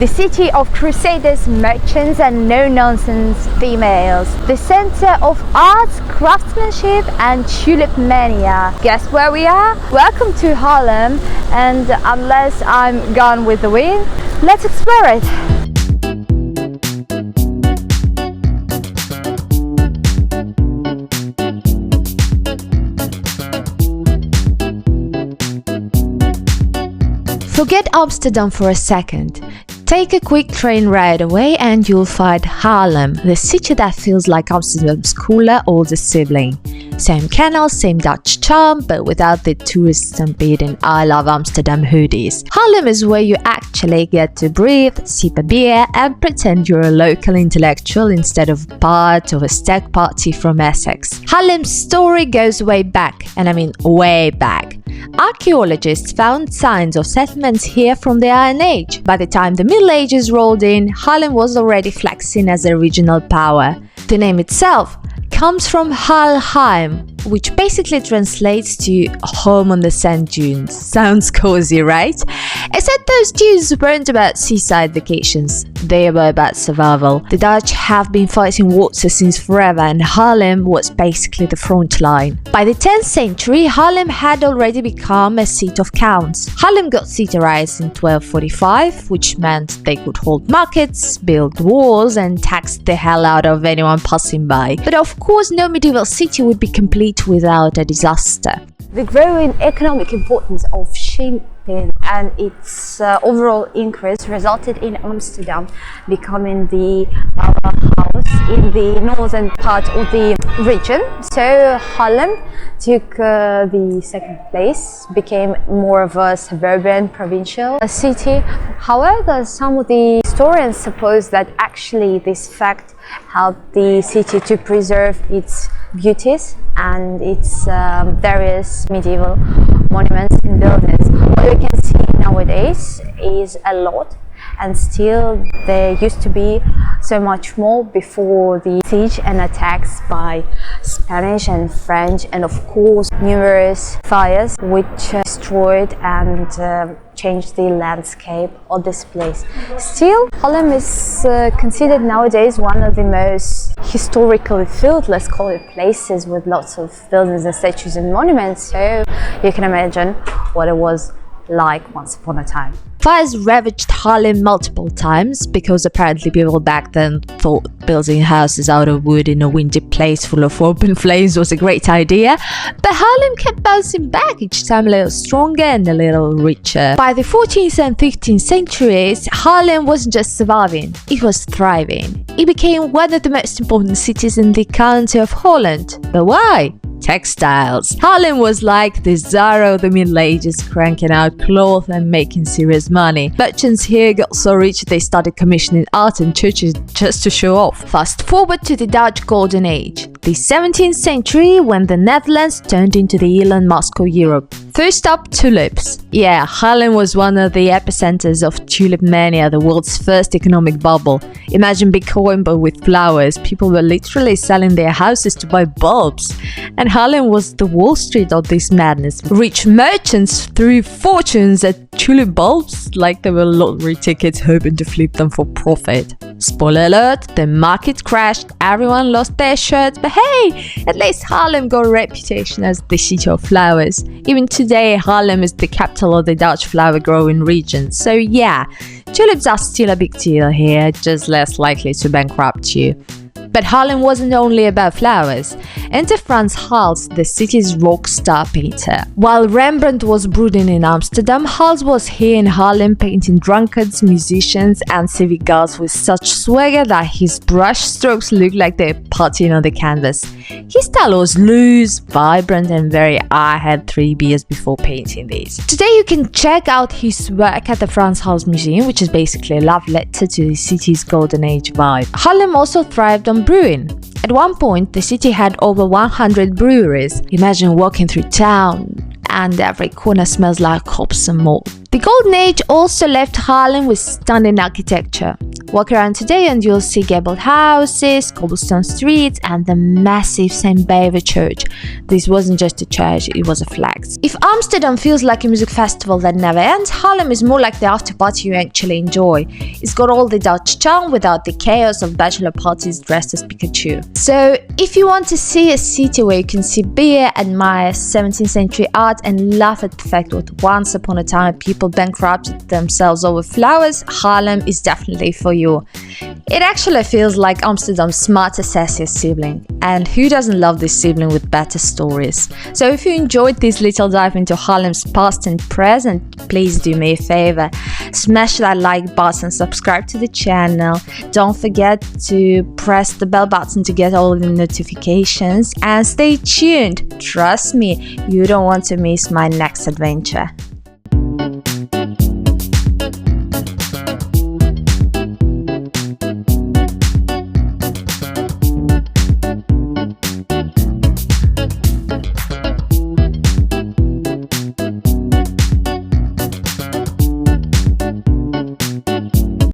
The city of crusaders, merchants and no-nonsense females. The center of arts, craftsmanship and tulip mania. Guess where we are? Welcome to Haarlem, and unless I'm gone with the wind, let's explore it. Forget Amsterdam for a second. Take a quick train ride away and you'll find Haarlem, the city that feels like Amsterdam's cooler older sibling. Same canals, same Dutch charm, but without the tourist stampede and I love Amsterdam hoodies. Haarlem is where you actually get to breathe, sip a beer and pretend you're a local intellectual instead of part of a stag party from Essex. Haarlem's story goes way back, and I mean way back. Archaeologists found signs of settlements here from the Iron Age. By the time the Middle Ages rolled in, Haarlem was already flexing as a regional power. The name itself comes from Haarlem, which basically translates to home on the sand dunes. Sounds cozy, right? Except those dunes weren't about seaside vacations, they were about survival. The Dutch have been fighting water since forever and Haarlem was basically the front line. By the 10th century, Haarlem had already become a seat of counts. Haarlem got citarized in 1245, which meant they could hold markets, build walls and tax the hell out of anyone passing by. But of course, no medieval city would be complete without a disaster. The growing economic importance of shipping and its overall increase resulted in Amsterdam becoming the powerhouse in the northern part of the region. So Haarlem took the second place, became more of a suburban provincial city. However, some of the historians suppose that actually this fact helped the city to preserve its beauties and its various medieval monuments and buildings. What we can see nowadays is a lot, and still there used to be so much more before the siege and attacks by Spanish and French, and of course numerous fires which destroyed and changed the landscape of this place. Still, Haarlem is considered nowadays one of the most historically filled, let's call it, places with lots of buildings and statues and monuments, so you can imagine what it was like once upon a time. Fires ravaged Haarlem multiple times because apparently people back then thought building houses out of wood in a windy place full of open flames was a great idea, but Haarlem kept bouncing back, each time a little stronger and a little richer. By the 14th and 15th centuries, Haarlem wasn't just surviving, it was thriving. It became one of the most important cities in the county of Holland. But why? Textiles. Haarlem was like the Zara of the Middle Ages, cranking out cloth and making serious money. Merchants here got so rich they started commissioning art and churches just to show off. Fast forward to the Dutch Golden Age, the 17th century, when the Netherlands turned into the Elon Musk of Europe. First up, tulips. Yeah, Haarlem was one of the epicenters of tulip mania, the world's first economic bubble. Imagine Bitcoin but with flowers. People were literally selling their houses to buy bulbs. And Haarlem was the Wall Street of this madness. Rich merchants threw fortunes at tulip bulbs like they were lottery tickets, hoping to flip them for profit. Spoiler alert, the market crashed, everyone lost their shirts, but hey, at least Haarlem got a reputation as the city of flowers. Even today, Haarlem is the capital of the Dutch flower growing region, so yeah, tulips are still a big deal here, just less likely to bankrupt you. But Haarlem wasn't only about flowers. Enter Frans Hals, the city's rock star painter. While Rembrandt was brooding in Amsterdam, Hals was here in Haarlem painting drunkards, musicians and civic guards with such swagger that his brush strokes looked like they're partying on the canvas. His style was loose, vibrant and very I had 3 beers before painting these. Today you can check out his work at the Frans Hals Museum, which is basically a love letter to the city's golden age vibe. Haarlem also thrived on brewing. At one point, the city had over 100 breweries. Imagine walking through town and every corner smells like hops and malt. The Golden Age also left Haarlem with stunning architecture. Walk around today and you'll see gabled houses, cobblestone streets, and the massive St. Bava church. This wasn't just a church, it was a flex. If Amsterdam feels like a music festival that never ends, Haarlem is more like the after party you actually enjoy. It's got all the Dutch charm without the chaos of bachelor parties dressed as Pikachu. So if you want to see a city where you can see beer, admire 17th century art, and laugh at the fact that once upon a time people bankrupted themselves over flowers, Haarlem is definitely for you. It actually feels like Amsterdam's smarter, sassier sibling. And who doesn't love this sibling with better stories? So if you enjoyed this little dive into Haarlem's past and present, please do me a favor. Smash that like button, subscribe to the channel. Don't forget to press the bell button to get all the notifications. And stay tuned. Trust me, you don't want to miss my next adventure.